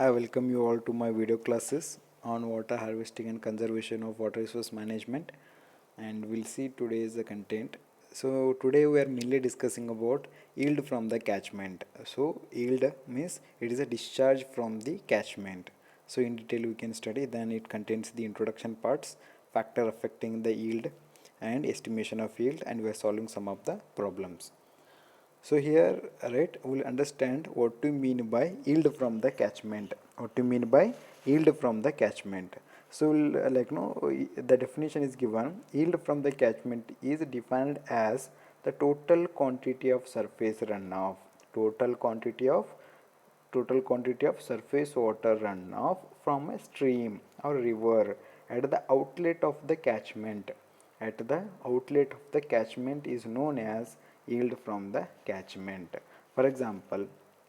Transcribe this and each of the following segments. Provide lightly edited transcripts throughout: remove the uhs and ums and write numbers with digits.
I welcome you all to my video classes on water harvesting and conservation of water resource management, and we'll see today's content. So today we are mainly discussing about yield from the catchment. So yield means it is a discharge from the catchment. So in detail we can study, then it contains the introduction parts, factor affecting the yield and estimation of yield, and we are solving some of the problems. So here, right, we'll understand what to mean by yield from the catchment. What to mean by yield from the catchment. So we'll, the definition is given. Yield from the catchment is defined as the total quantity of surface runoff. Total quantity of surface water runoff from a stream or river at the outlet of the catchment. At the outlet of the catchment is known as yield from the catchment. For example,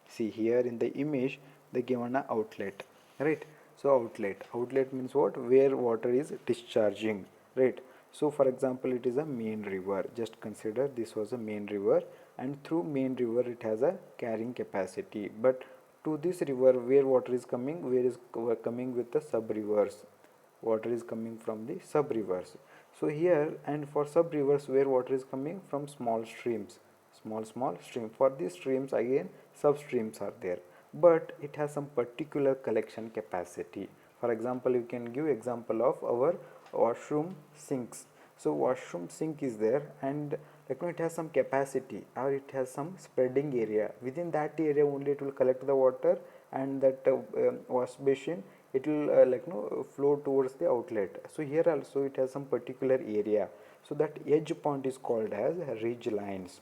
see here in the image they given a outlet, right? So outlet means what? Where water is discharging, right? So for example, it is a main river. Just consider this was a main river, and through main river it has a carrying capacity, but to this river where water is coming, where is coming with the sub rivers, water is coming from the sub rivers. So here, and for sub rivers where water is coming from small streams, small stream, for these streams again sub streams are there, but it has some particular collection capacity. For example, you can give example of our washroom sinks. So washroom sink is there, and it has some capacity, or it has some spreading area. Within that area only it will collect the water, and that wash basin, it will flow towards the outlet. So here also it has some particular area. So that edge point is called as ridge lines.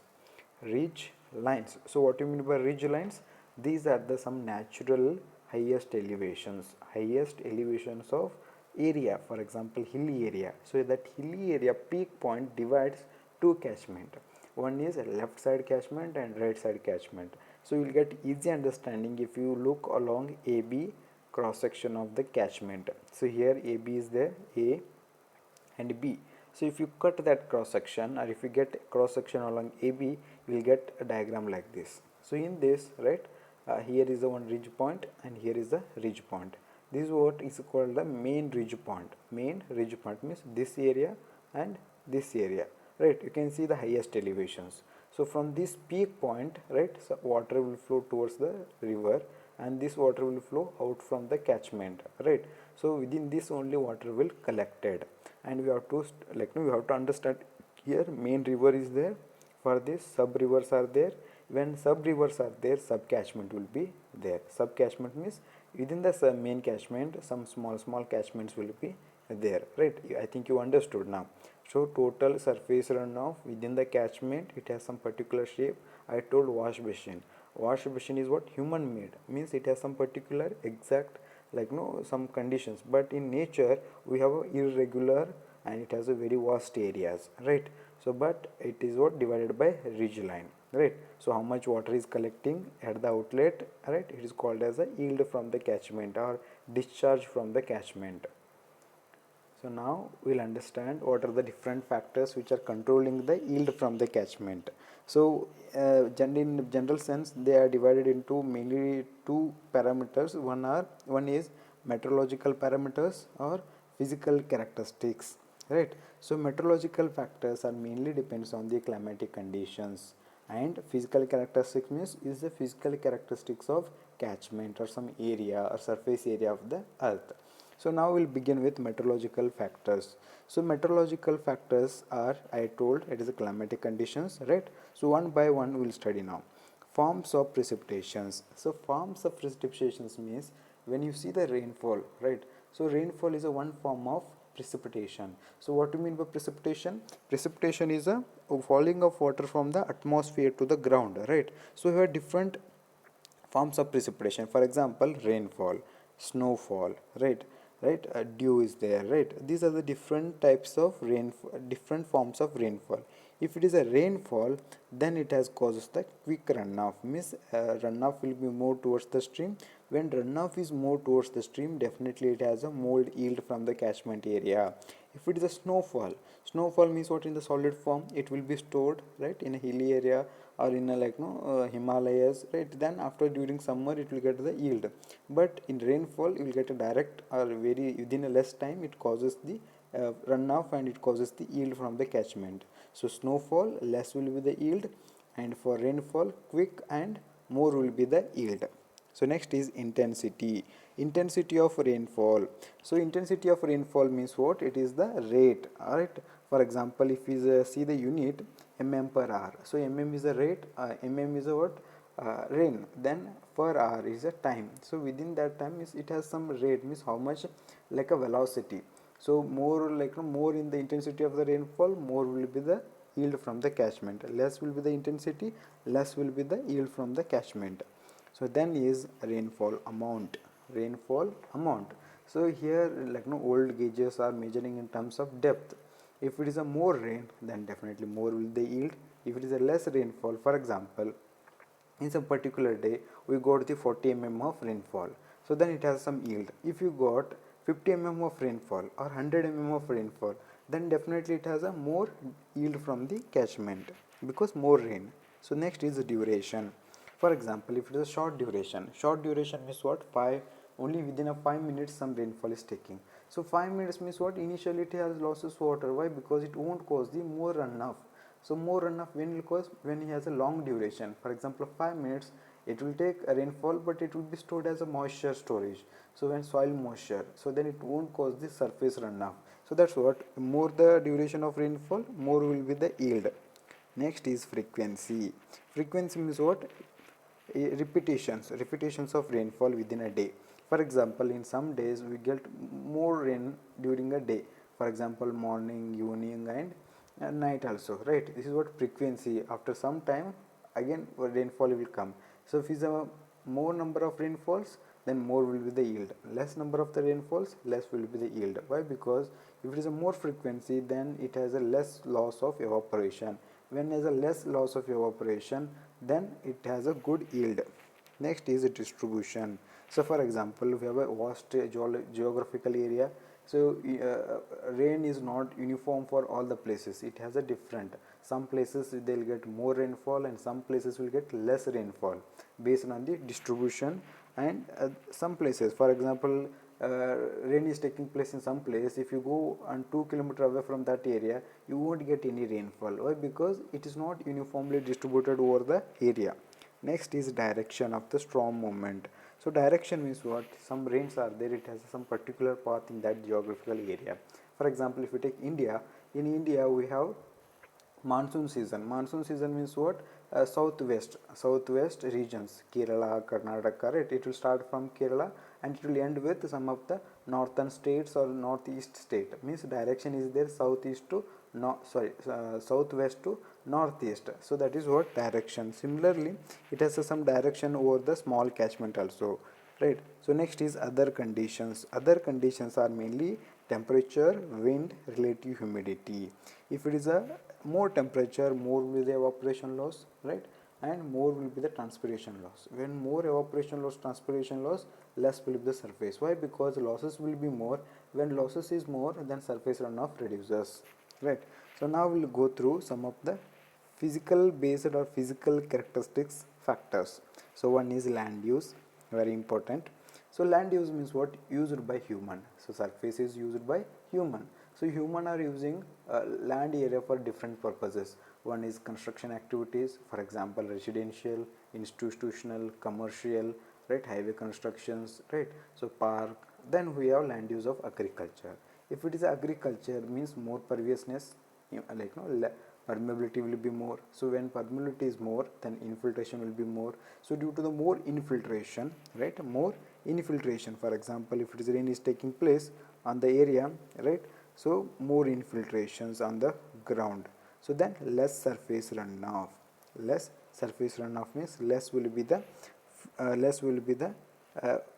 Ridge lines. So what do you mean by ridge lines? These are the some natural highest elevations of area. For example, hilly area. So that hilly area peak point divides two catchment. One is left side catchment and right side catchment. So you will get easy understanding if you look along AB cross section of the catchment. So here AB is there, A and B. So if you cut that cross section, or if you get cross section along AB, you will get a diagram like this. So in this, right, here is the one ridge point, and here is the ridge point. This is what is called the main ridge point. Main ridge point means this area and this area, right? You can see the highest elevations. So from this peak point, right, so water will flow towards the river, and this water will flow out from the catchment, right? So within this only water will collected, and we have to we have to understand here main river is there. For this sub rivers are there. When sub rivers are there, sub catchment will be there. Sub catchment means within the main catchment some small catchments will be there, right? I think you understood now. So total surface runoff within the catchment, it has some particular shape. I told wash basin. Wash basin is what? Human made, means it has some particular exact some conditions, but in nature we have a irregular, and it has a very vast areas, right? So but it is what? Divided by ridge line, right? So how much water is collecting at the outlet, right? It is called as a yield from the catchment or discharge from the catchment. So now we'll understand what are the different factors which are controlling the yield from the catchment. So in general sense, they are divided into mainly two parameters. One is meteorological parameters or physical characteristics, right? So meteorological factors are mainly depends on the climatic conditions, and physical characteristics means is the physical characteristics of catchment or some area or surface area of the earth. So now we'll begin with meteorological factors. So meteorological factors are, I told, it is the climatic conditions, right? So one by one we'll study now. Forms of precipitations. So forms of precipitations means when you see the rainfall, right? So rainfall is a one form of precipitation. So what do you mean by precipitation? Precipitation is a falling of water from the atmosphere to the ground, right? So we have different forms of precipitation. For example, rainfall, snowfall, right, dew is there, right? These are the different types of different forms of rainfall. If it is a rainfall, then it has causes the quick runoff, means runoff will be more towards the stream. When runoff is more towards the stream, definitely it has a more yield from the catchment area. If it is a snowfall, snowfall means what? In the solid form, it will be stored, right, in a hilly area or in a Himalayas, right, then after during summer it will get the yield. But in rainfall you will get a direct or very within a less time it causes the runoff and it causes the yield from the catchment. So snowfall less will be the yield, and for rainfall quick and more will be the yield. So next is intensity of rainfall. So intensity of rainfall means what? It is the rate. Alright, for example, if we see the unit mm per hour, so mm is the rate, mm is a what? Rain, then per hour is a time. So within that time is it has some rate, means how much, like a velocity. So more more in the intensity of the rainfall, more will be the yield from the catchment. Less will be the intensity, less will be the yield from the catchment. So then is rainfall amount. So here old gauges are measuring in terms of depth. If it is a more rain, then definitely more will the yield. If it is a less rainfall, for example, in some particular day we got the 40 of rainfall, so then it has some yield. If you got 50 of rainfall or 100 of rainfall, then definitely it has a more yield from the catchment because more rain. So next is the duration. For example, if it is a short duration means what? 5, only within a 5 minutes some rainfall is taking. So 5 minutes means what? Initially it has losses water. Why? Because it won't cause the more runoff. So more runoff when will cause? When it has a long duration. For example, 5 minutes it will take a rainfall, but it will be stored as a moisture storage. So when soil moisture, so then it won't cause the surface runoff. So that's what, more the duration of rainfall, more will be the yield. Next is frequency. Frequency means what? Repetitions of rainfall within a day. For example, in some days we get more rain during a day. For example, morning, evening, and night also, right? This is what frequency. After some time again rainfall will come. So if it's a more number of rainfalls, then more will be the yield. Less number of the rainfalls, less will be the yield. Why? Because if it is a more frequency, then it has a less loss of evaporation. When has a less loss of evaporation, then it has a good yield. Next is distribution. So for example, we have a vast geographical area. So rain is not uniform for all the places. It has a different. Some places they'll get more rainfall and some places will get less rainfall based on the distribution. And some places, for example, rain is taking place in some place. If you go and 2 kilometers away from that area, you won't get any rainfall. Why? Because it is not uniformly distributed over the area. Next is direction of the storm movement. So direction means what? Some rains are there, it has some particular path in that geographical area. For example, if you take India, in India we have monsoon season. Monsoon season means what? Southwest regions, Kerala, Karnataka, right? It will start from Kerala and it will end with some of the northern states or northeast state. Means direction is there southeast to southwest to northeast. So that is what direction. Similarly, it has some direction over the small catchment also, right? So next is other conditions. Other conditions are mainly temperature, wind, relative humidity. If it is a more temperature, more will be the evaporation loss, right? And more will be the transpiration loss. When more evaporation loss, transpiration loss, less will be the surface. Why? Because losses will be more. When losses is more, then surface runoff reduces, right? So now we'll go through some of the physical based or physical characteristics factors. So one is land use, very important. So land use means what? Used by human. So surface is used by human. So human are using land area for different purposes. One is construction activities, for example residential, institutional, commercial, right, highway constructions, right? So park. Then we have land use of agriculture. If it is agriculture, means more perviousness, permeability will be more. So when permeability is more, then infiltration will be more. So due to the more infiltration, right, more infiltration, for example, if it is rain is taking place on the area, right, so more infiltrations on the ground. So then less surface runoff. Less surface runoff means less will be the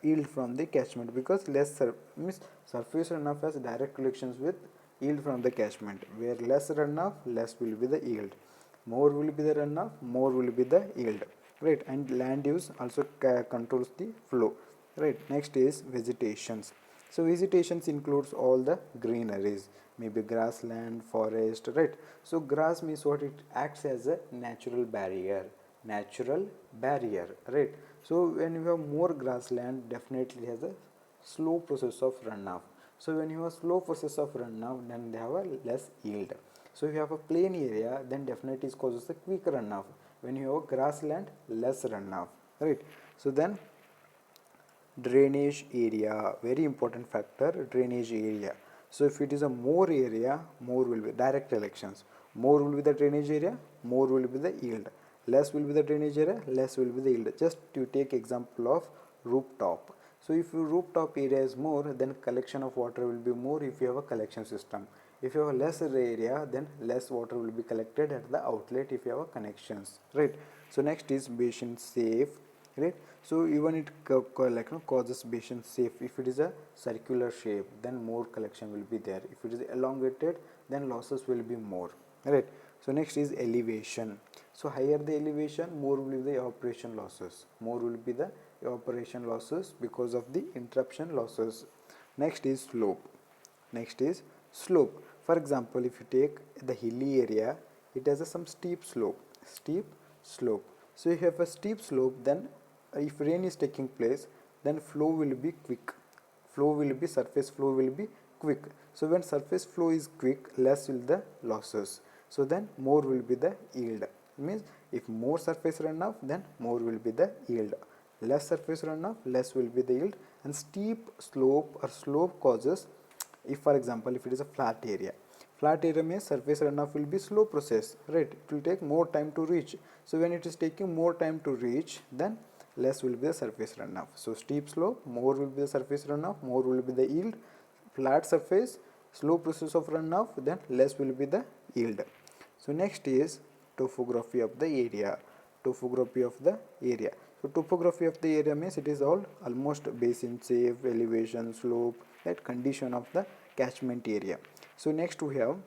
yield from the catchment, because means surface runoff has direct connections with yield from the catchment. Where less runoff, less will be the yield. More will be the runoff, more will be the yield, right? And land use also controls the flow, right? Next is vegetations. So vegetations includes all the greeneries, maybe grassland, forest, right? So grass means what? It acts as a natural barrier. natural barrier, right? So when you have more grassland, definitely has a slow process of runoff. So when you have slow process of runoff, then they have a less yield. So if you have a plain area, then definitely it causes a quick runoff. When you have a grassland, less runoff, right? So then drainage area, very important factor, drainage area. So if it is a more area, more will be direct elections, more will be the drainage area, more will be the yield, less will be the drainage area, less will be the yield. Just to take example of rooftop. So if your rooftop area is more, then collection of water will be more if you have a collection system. If you have a less area, then less water will be collected at the outlet if you have a connections, right? So next is basin safe, right? So even it causes basin safe. If it is a circular shape, then more collection will be there. If it is elongated, then losses will be more, right? So next is elevation. So higher the elevation, more will be the evaporation losses, more will be the evaporation losses because of the interruption losses. Next is slope. Next is slope. For example, if you take the hilly area, it has some steep slope. Steep slope. So if you have a steep slope, then if rain is taking place, then flow will be quick. Flow will be surface flow will be quick. So when surface flow is quick, less will the losses. So then more will be the yield. Means if more surface runoff, then more will be the yield. Less surface runoff, less will be the yield. And steep slope or slope causes, if for example if it is a flat area means surface runoff will be slow process, right? It will take more time to reach. So when it is taking more time to reach, then less will be the surface runoff. So steep slope, more will be the surface runoff, more will be the yield. Flat surface, slow process of runoff, then less will be the yield. So next is topography of the area. Topography of the area. So topography of the area means it is all almost basin safe, elevation, slope, that condition of the catchment area. So next we have,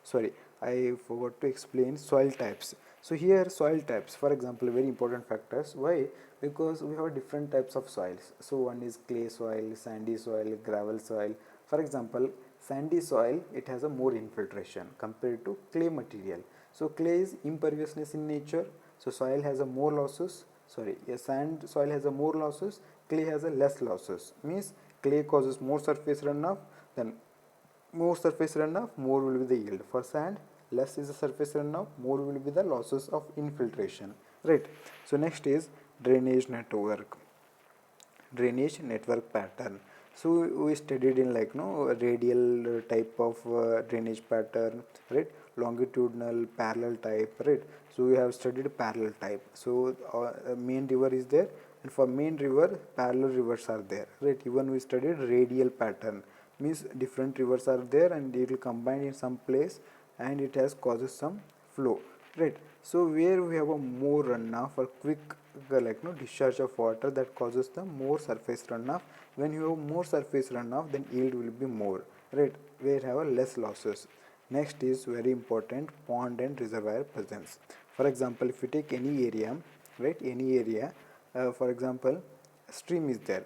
sorry, I forgot to explain soil types. So here soil types, for example, very important factors. Why? Because we have different types of soils. So one is clay soil, sandy soil, gravel soil. For example, sandy soil, it has a more infiltration compared to clay material. So clay is imperviousness in nature, so soil has a more losses. Sorry, a sand soil has a more losses, clay has a less losses. Means clay causes more surface runoff, then more surface runoff, more will be the yield. For sand, less is the surface runoff, more will be the losses of infiltration, right? So next is drainage network. Drainage network pattern. So we studied in like no radial type of drainage pattern, right? Longitudinal, parallel type, right? So we have studied parallel type. So main river is there, and for main river parallel rivers are there, right? Even we studied radial pattern, means different rivers are there and it will combine in some place and it has causes some flow, right? So where we have a more runoff or quick discharge of water, that causes the more surface runoff. When you have more surface runoff, then yield will be more, right? Where you have a less losses. Next is very important, pond and reservoir presence. For example, if you take any area, right, any area, for example, stream is there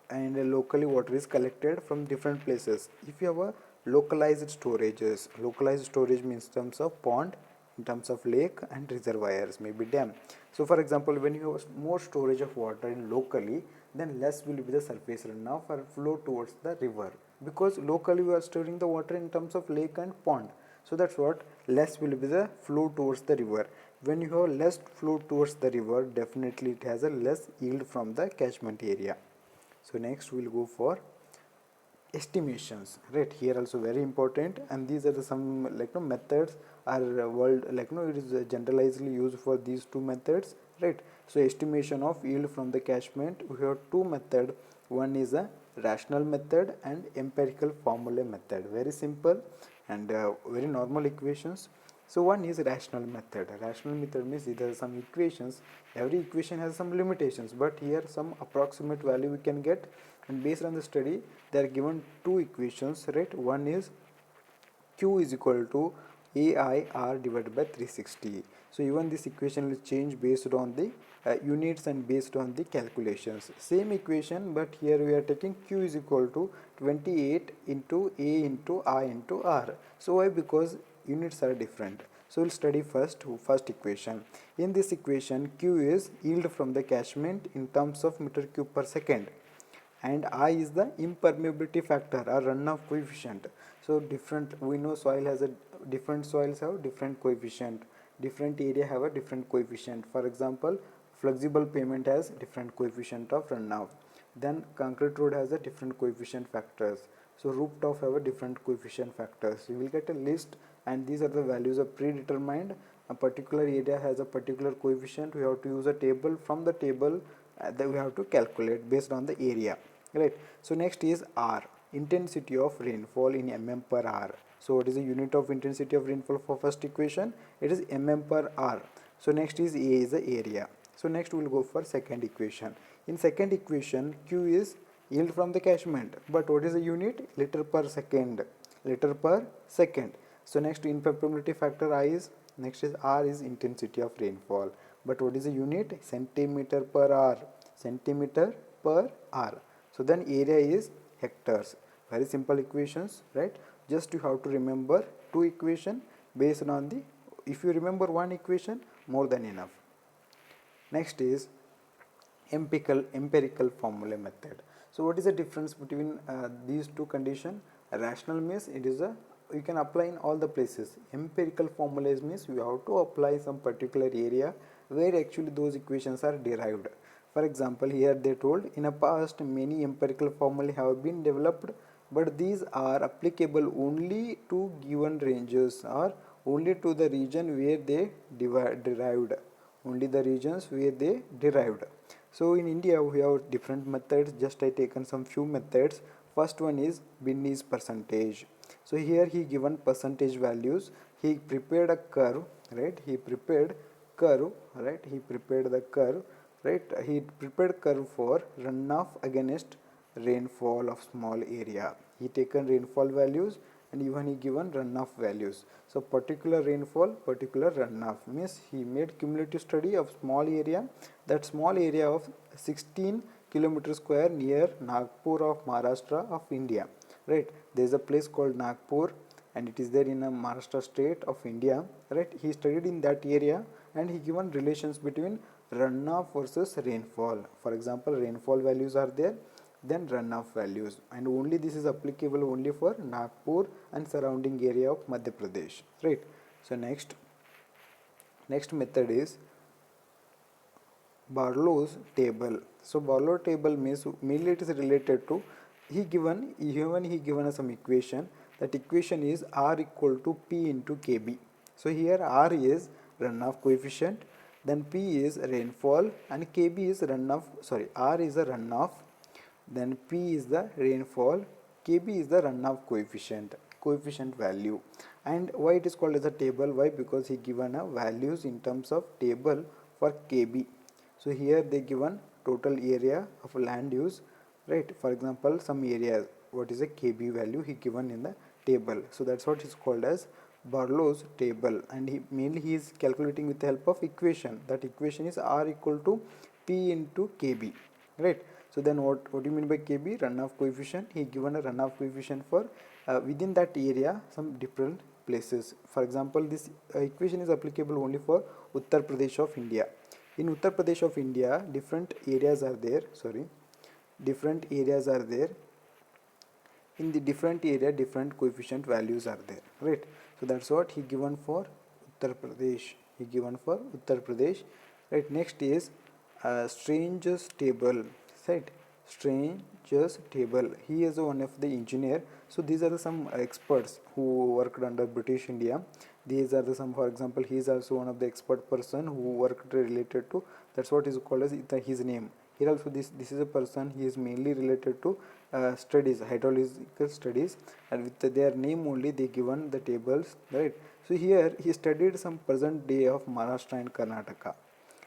and locally water is collected from different places. If you have a localized storages, localized storage means in terms of pond, in terms of lake and reservoirs, maybe dam. So for example, when you have more storage of water in locally, then less will be the surface runoff or flow towards the river, because locally we are storing the water in terms of lake and pond. So that's what, less will be the flow towards the river. When you have less flow towards the river, definitely it has a less yield from the catchment area. So next we'll go for estimations, right? Here also very important, and these are the some methods are world it is generalizedly used for these two methods, right? So estimation of yield from the catchment, we have two method. One is a rational method and empirical formula method. Very simple and very normal equations. So one is rational method. Rational method means there are some equations. Every equation has some limitations, but here some approximate value we can get, and based on the study they are given two equations, right? One is Q is equal to AIR divided by 360. So even this equation will change based on the units and based on the calculations. Same equation, but here we are taking Q is equal to 28 into A into I into R. So why? Because units are different. So we'll study first equation. In this equation, Q is yield from the catchment in terms of meter cube per second, and I is the impermeability factor or runoff coefficient. So different, we know soil has a different soils have different coefficient, different area have a different coefficient. For example, flexible pavement has different coefficient of runoff. Then concrete road has a different coefficient factors. So rooftop have a different coefficient factors. You will get a list, and these are the values are predetermined. A particular area has a particular coefficient. We have to use a table. From the table that we have to calculate based on the area, right? So next is R, intensity of rainfall in mm per hour. So what is the unit of intensity of rainfall for first equation? It is mm per hour. So next is A is the area. So next we will go for second equation. In second equation, Q is yield from the catchment, but what is the unit? Liter per second, liter per second. So next impermeability factor I is, next is R is intensity of rainfall, but what is the unit? Centimeter per hour, centimeter per hour. So then area is hectares. Very simple equations, right? Just you have to remember two equation based on the, if you remember one equation, more than enough. Next is empirical formula method. So what is the difference between these two conditions? Rational means it is a, you can apply in all the places. Empirical formulas means you have to apply some particular area where actually those equations are derived. For example, here they told in a past many empirical formulae have been developed, but these are applicable only to given ranges or only to the region where they derived, only the regions where they derived. So in India we have different methods. Just I taken some few methods. First one is Binny's percentage. So here he given percentage values. He prepared a curve, right? He prepared curve, right? He prepared the curve, right? He prepared curve for runoff against rainfall of small area. He taken rainfall values and even he given runoff values. So particular rainfall, particular runoff means he made cumulative study of small area, that small area of 16 kilometer square near Nagpur of Maharashtra of India, right? There is a place called Nagpur and it is there in a Maharashtra state of India, right? He studied in that area and he given relations between runoff versus rainfall. For example, rainfall values are there, then runoff values, and only this is applicable only for Nagpur and surrounding area of Madhya Pradesh, right? So next method is Barlow's table. So Barlow table means mainly it is related to, he given us some equation. That equation is R equal to P into KB. So here R is runoff coefficient, then P is rainfall, and KB is runoff, sorry, R is a runoff, then P is the rainfall, KB is the runoff coefficient value. And why it is called as a table? Why? Because he given a values in terms of table for KB. So here they given total area of land use, right? For example, some areas, what is a KB value he given in the table. So that's what is called as Barlow's table, and he is calculating with the help of equation. That equation is R equal to P into KB, right? So then what do you mean by KB? Runoff coefficient. He given a runoff coefficient for within that area some different places. For example, this equation is applicable only for Uttar Pradesh of India. In Uttar Pradesh of India, different areas are there. In the different area, different coefficient values are there, right? So that's what he given for Uttar Pradesh. Right? Next is Strange's table, right? Strange's table. He is one of the engineer. So these are some experts who worked under British India. These are some, for example, he is also one of the expert person who worked related to, that's what is called as his name. Here also this is a person, he is mainly related to studies, hydrological studies, and with their name only they given the tables, right? So here he studied some present day of Maharashtra and Karnataka,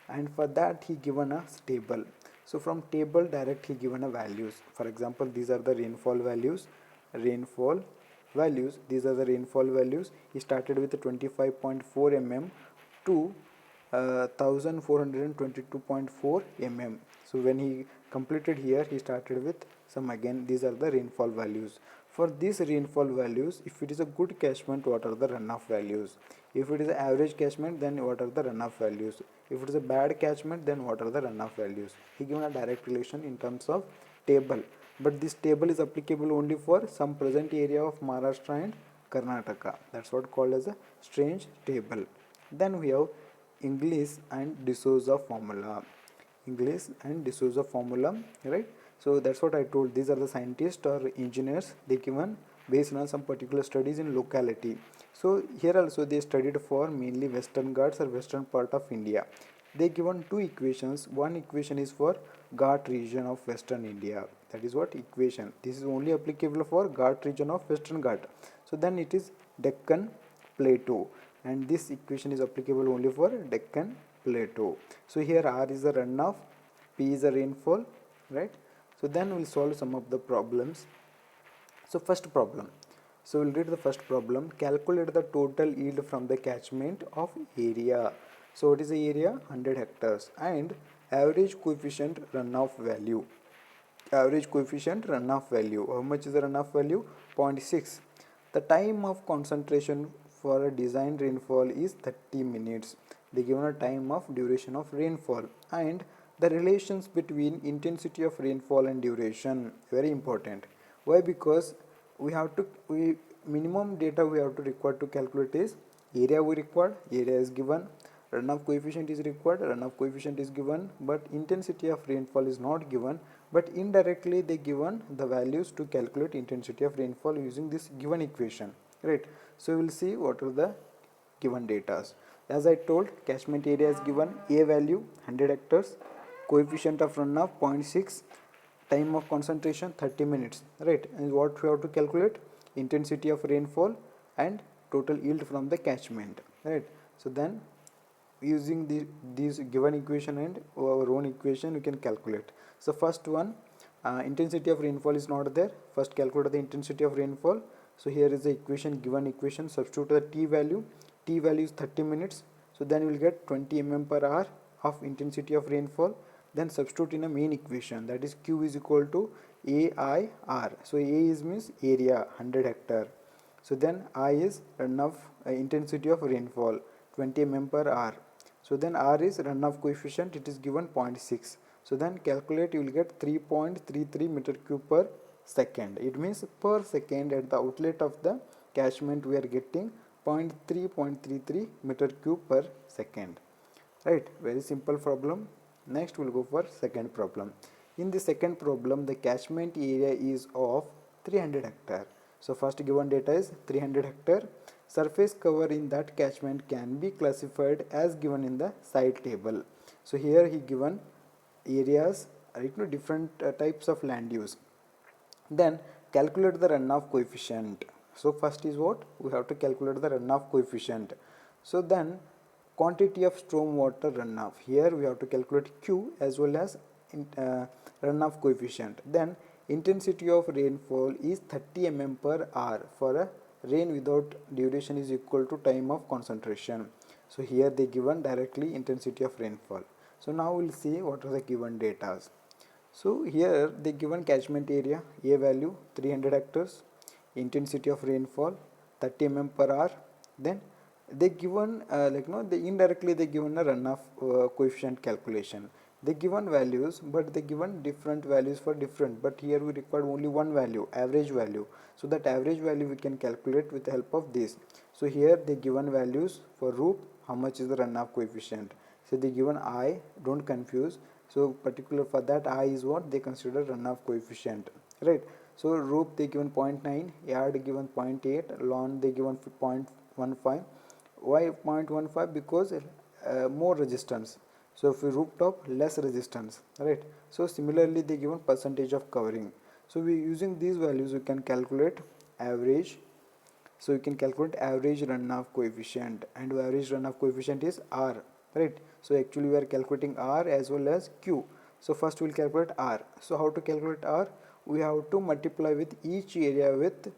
and for that he given a table. So from table direct he given a values. For example, these are the rainfall values. These are the rainfall values. He started with 25.4 mm to 1422.4 mm. So when he completed here, he started with some, again these are the rainfall values. For these rainfall values, if it is a good catchment, what are the runoff values? If it is a average catchment, then what are the runoff values? If it is a bad catchment, then what are the runoff values? He given a direct relation in terms of table, but this table is applicable only for some present area of Maharashtra and Karnataka. That's what called as a strange table. Then we have English and D'Souza formula. English and D'Souza formula, right? So that's what I told. These are the scientists or engineers. They given based on some particular studies in locality. So here also they studied for mainly Western Ghats or western part of India. They given two equations. One equation is for Ghat region of western India. That is what equation. This is only applicable for Ghat region of western Ghat. So then it is Deccan Plateau, and this equation is applicable only for Deccan Plateau. So here R is the runoff, P is the rainfall, right? So then we'll solve some of the problems. So first problem. So we'll read the first problem. Calculate the total yield from the catchment of area. So what is the area? 100 hectares and average coefficient runoff value. Average coefficient runoff value. How much is the runoff value? 0.6. The time of concentration for a designed rainfall is 30 minutes. They given a time of duration of rainfall and the relations between intensity of rainfall and duration. Very important. Why? Because we have to minimum data we have to require to calculate is area we required, area is given, runoff coefficient is required, runoff coefficient is given, but intensity of rainfall is not given, but indirectly they given the values to calculate intensity of rainfall using this given equation, right? So we will see what are the given data. As I told, catchment area is given, A value 100 hectares, coefficient of runoff 0.6, time of concentration 30 minutes, right? And what we have to calculate? Intensity of rainfall and total yield from the catchment, right? So then using these given equation and our own equation we can calculate. So first one, intensity of rainfall is not there. First calculate the intensity of rainfall. So here is the equation, given equation, substitute the t value is 30 minutes, so then we will get 20 mm per hour of intensity of rainfall. Then substitute in a main equation, that is Q is equal to AIR. So A is means area 100 hectare, so then I is runoff intensity of rainfall 20 mm per hour. So then R is runoff coefficient, it is given 0.6. So then calculate, you will get 3.33 meter cube per second. It means per second at the outlet of the catchment we are getting 0.33 meter cube per second. Right, very simple problem. Next we'll go for second problem. In the second problem, the catchment area is of 300 hectare. So first given data is 300 hectare. Surface cover in that catchment can be classified as given in the side table. So here he given areas, different types of land use. Then calculate the runoff coefficient. So first is what? We have to calculate the runoff coefficient. So then quantity of storm water runoff. Here we have to calculate Q as well as runoff coefficient. Then intensity of rainfall is 30 mm per hour for a rain without duration is equal to time of concentration. So here they given directly intensity of rainfall. So now we'll see what are the given data. So here they given catchment area, A value 300 hectares, intensity of rainfall 30 mm per hour. Then they given they indirectly they given a runoff coefficient calculation. They given values, but they given different values for different, but here we require only one value, average value. So that average value we can calculate with the help of this. So here they given values for Roop, how much is the runoff coefficient. So they given I, don't confuse. So particular for that I is what they consider runoff coefficient, right? So Roop they given 0.9, Yard given 0.8, Lawn they given 0.15. Why 0.15? Because more resistance. So if we rooftop, less resistance, right? So similarly they given percentage of covering. So we using these values we can calculate average. So you can calculate average runoff coefficient, and average runoff coefficient is R, right? So actually we are calculating R as well as Q. So first we will calculate R. So how to calculate R? We have to multiply with each area with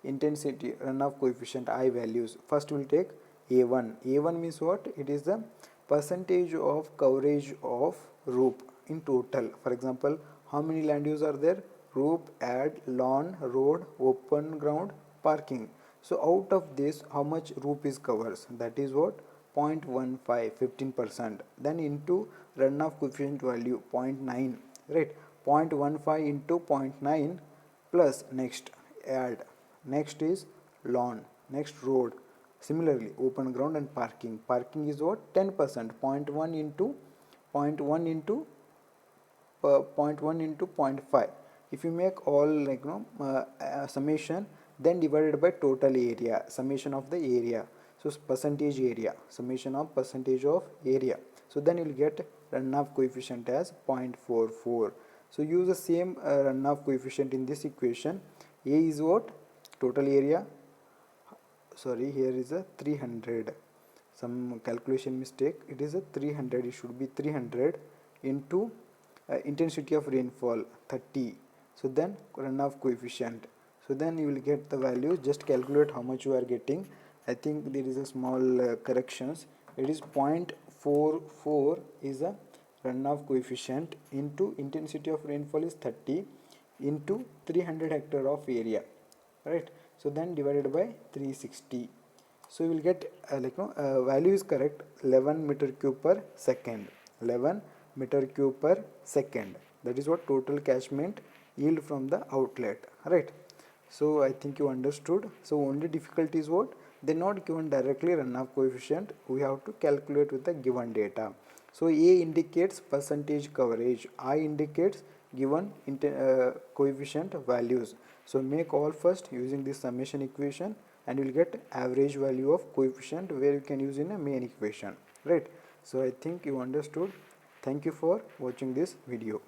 intensity runoff coefficient I values. First we will take A1. A1 means what? It is the percentage of coverage of Roop in total. For example, how many land use are there? Roop, ad, lawn, road, open ground, parking. So out of this, how much roof is covers? That is what? 0.15, 15%. Then into runoff coefficient value 0.9, right? 0.15 into 0.9 plus next add. Next is lawn. Next road. Similarly, open ground and parking. Parking is what? 10%. 0.1 into 0.1 into 0.1 into 0.5. If you make all summation, then divided by total area, summation of the area. So percentage area, summation of percentage of area. So then you will get runoff coefficient as 0.44. So use the same runoff coefficient in this equation. A is what? Total area. Sorry, here is a 300. Some calculation mistake. It is a 300. It should be 300 into intensity of rainfall 30. So then runoff coefficient. So then you will get the value. Just calculate how much you are getting. I think there is a small corrections. It is 0.44 is a runoff coefficient into intensity of rainfall is 30 into 300 hectare of area, right? So then divided by 360. So you will get value is correct, 11 meter cube per second. 11 meter cube per second. That is what total catchment yield from the outlet, right? So I think you understood. So only difficulty is what? They not given directly runoff coefficient. We have to calculate with the given data. So A indicates percentage coverage. I indicates given coefficient values. So make all first using this summation equation, and you will get average value of coefficient where you can use in a main equation, right? So I think you understood. Thank you for watching this video.